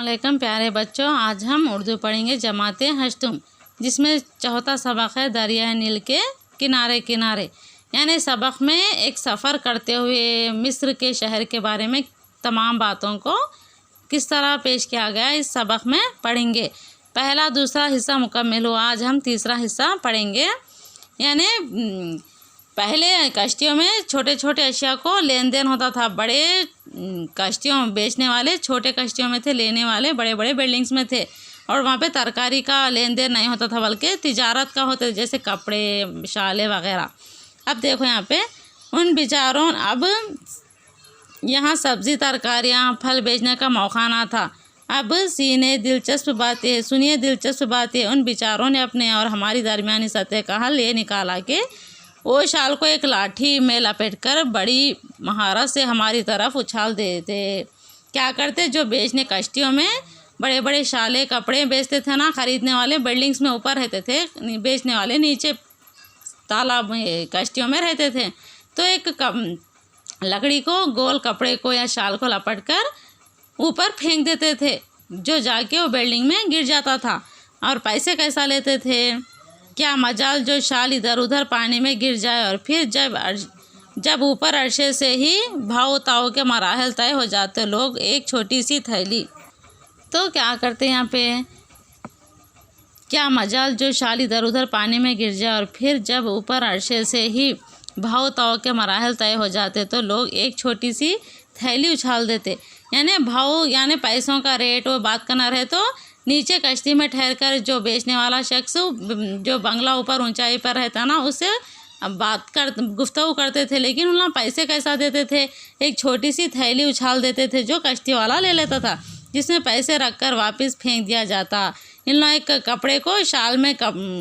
अस्सलामुअलैकुम प्यारे बच्चों, आज हम उर्दू पढ़ेंगे जमाते हश्तुम, जिसमें चौथा सबक है दरिया नील के किनारे किनारे। यानी सबक में एक सफ़र करते हुए मिस्र के शहर के बारे में तमाम बातों को किस तरह पेश किया गया इस सबक में पढ़ेंगे। पहला दूसरा हिस्सा मुकम्मल हुआ, आज हम तीसरा हिस्सा पढ़ेंगे। यानी पहले कश्तियों में छोटे छोटे अशिया को लेन देन होता था, बड़े कश्तियों बेचने वाले छोटे कश्तियों में थे, लेने वाले बड़े बड़े बिल्डिंग्स में थे, और वहाँ पे तरकारी का लेन देन नहीं होता था बल्कि तिजारत का होता था, जैसे कपड़े शाले वगैरह। अब देखो यहाँ पे उन बेचारों, अब यहाँ सब्ज़ी तरकारियाँ फल बेचने का मौका ना था। अब सुनिए दिलचस्प बातें उन बेचारों ने अपने और हमारी दरमियानी सतह का हल ये निकाला कि वो शाल को एक लाठी में लपेटकर बड़ी महारत से हमारी तरफ उछाल देते। क्या करते, जो बेचने कश्तियों में बड़े बड़े शाले कपड़े बेचते थे ना, ख़रीदने वाले बिल्डिंग्स में ऊपर रहते थे, बेचने वाले नीचे तालाब में कश्तियों में रहते थे। तो एक लकड़ी को, गोल कपड़े को या शाल को लपटकर ऊपर फेंक देते थे, जो जाके वो बिल्डिंग में गिर जाता था। और पैसे कैसा लेते थे, क्या मजाल जो शाल इधर उधर पानी में गिर जाए, और फिर जब ऊपर अर्शे से ही भाव ताव के मराहल तय हो जाते, लोग एक छोटी सी थैली, तो क्या करते यहाँ पे, क्या मजाल जो शाल इधर उधर पानी में गिर जाए, और फिर जब ऊपर अर्शे से ही भाव ताव के मराहल तय हो जाते, तो लोग एक छोटी सी थैली उछाल देते। यानी भाव, यानी पैसों का रेट वो बात करना रहे तो नीचे कश्ती में ठहरकर जो बेचने वाला शख्स जो बंगला ऊपर ऊंचाई पर रहता ना, उससे गुफ्तगू करते थे, लेकिन उन लोग पैसे कैसा देते थे, एक छोटी सी थैली उछाल देते थे जो कश्ती वाला ले लेता था, जिसमें पैसे रखकर वापस फेंक दिया जाता। इन लोग एक कपड़े को शाल में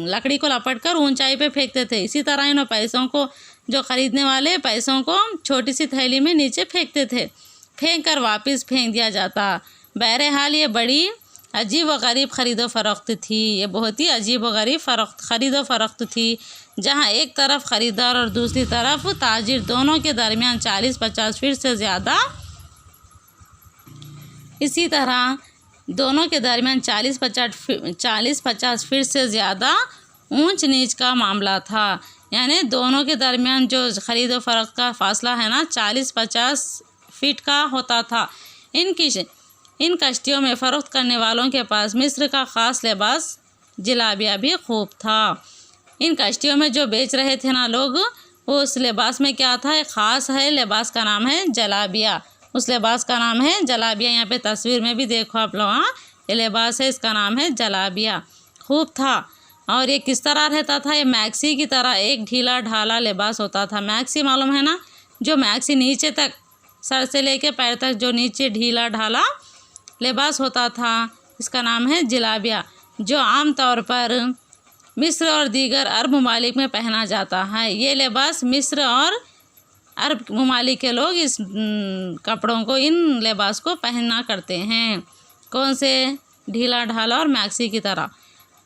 लकड़ी को लपटकर ऊंचाई पे फेंकते थे। इसी तरह इन पैसों को, जो ख़रीदने वाले पैसों को छोटी सी थैली में नीचे फेंकते थे, फेंक कर वापस फेंक दिया जाता। बहरहाल ये बड़ी अजीब व गरीब ख़रीदो फ़रोख्त थी, ये बहुत ही अजीब व गरीब ख़रीदो फ़रोख्त थी, जहाँ एक तरफ ख़रीदार और दूसरी तरफ ताजिर, दोनों के दरमियान 40-50 फीट से ज़्यादा, इसी तरह दोनों के दरमियान 40-50 फीट से ज़्यादा ऊंच नीच का मामला था। यानी दोनों के दरमियान जो ख़रीदो फ़रोख्त का फ़ासला है ना, 40-50 फीट का होता था। इन कश्तियों में फ़रोख्त करने वालों के पास मिस्र का ख़ास लिबास जलाबिया भी खूब था। इन कश्तियों में जो बेच रहे थे ना लोग, वो उस लिबास में क्या था, एक ख़ास है लिबास का नाम है जलाबिया। उस लिबास का नाम है जलाबिया। यहाँ पे तस्वीर में भी देखो आप लोग, हाँ ये लिबास है, इसका नाम है जलाबिया। खूब था। और ये किस तरह रहता था, ये मैक्सी की तरह एक ढीला ढाला लिबास होता था। मैक्सी मालूम है ना, जो मैक्सी नीचे तक, सर से लेके पैर तक जो नीचे ढीला ढाला लिबास होता था, इसका नाम है जलाबिया, जो आम तौर पर मिस्र और दीगर अरब ममालिक में पहना जाता है। ये लिबास मिस्र और अरब ममालिक के लोग इस कपड़ों को, इन लिबास को पहना करते हैं। कौन से, ढीला ढाला और मैक्सी की तरह।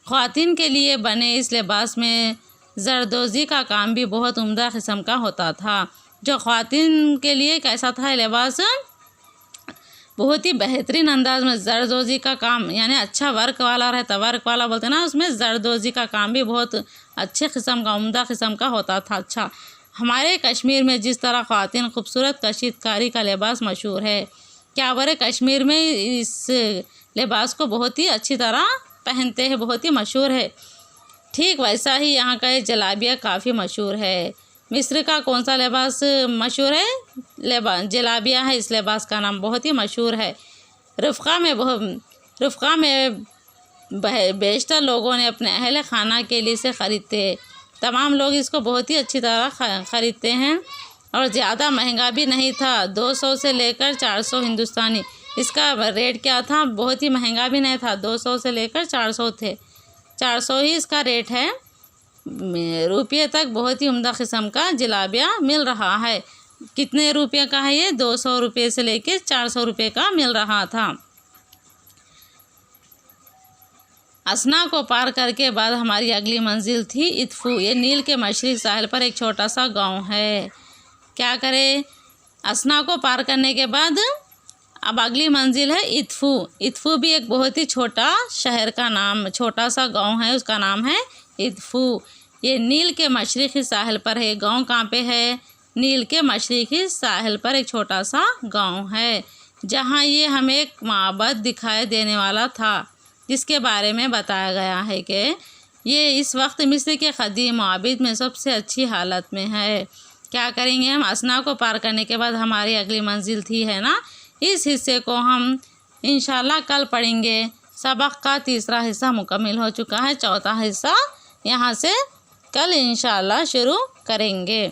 ख़वातीन के लिए बने इस लिबास में जरदोज़ी का काम भी बहुत उम्दा किस्म का होता था। जो ख़वातीन के लिए कैसा था लिबास, बहुत ही बेहतरीन अंदाज में जरदोज़ी का काम, यानी अच्छा वर्क वाला रहता, वर्क वाला बोलते ना, उसमें जरदोज़ी का काम भी बहुत अच्छे किस्म का, उम्दा किस्म का होता था। अच्छा, हमारे कश्मीर में जिस तरह ख़वातीन खूबसूरत कशीदकारी का लिबास मशहूर है, क्या बरे कश्मीर में इस लिबास को बहुत ही अच्छी तरह पहनते हैं, बहुत ही मशहूर है। ठीक वैसा ही यहाँ का ये जलाबिया काफ़ी मशहूर है। मिस्र का कौन सा लिबास मशहूर है, जलाबिया है, इस लिबास का नाम बहुत ही मशहूर है। रुफ़क़ा में बेशतर लोगों ने अपने अहल खाना के लिए इसे ख़रीदते। तमाम लोग इसको बहुत ही अच्छी तरह ख़रीदते हैं, और ज़्यादा महंगा भी नहीं था। 200 से लेकर 400 हिंदुस्तानी इसका रेट क्या था, बहुत ही महंगा भी नहीं था, 200 से लेकर 400 थे, 400 ही इसका रेट है। रुपये तक बहुत ही उम्दा किस्म का जलाबिया मिल रहा है। कितने रुपये का है ये, 200 रुपये से लेकर 400 रुपये का मिल रहा था। असना को पार करके बाद हमारी अगली मंजिल थी इत्फू। ये नील के मशरक़ी साहिल पर एक छोटा सा गांव है। क्या करें, असना को पार करने के बाद अब अगली मंजिल है इत्फू। इत्फू भी एक बहुत ही छोटा शहर का नाम, छोटा सा गांव है, उसका नाम है इत्फू। ये नील के मशरिकी साहिल पर है। गांव कहाँ पे है? नील के मशरिकी साहिल पर एक छोटा सा गांव है, जहाँ ये हमें एक माबद दिखाई देने वाला था, जिसके बारे में बताया गया है कि ये इस वक्त मिस्र के क़दीम माबिद में सबसे अच्छी हालत में है। क्या करेंगे हम? असना को पार करने के बाद हमारी अगली मंजिल थी, है ना। इस हिस्से को हम इंशाल्लाह कल पढ़ेंगे। सबक का तीसरा हिस्सा मुकम्मल हो चुका है, चौथा हिस्सा यहाँ से कल इंशाल्लाह शुरू करेंगे।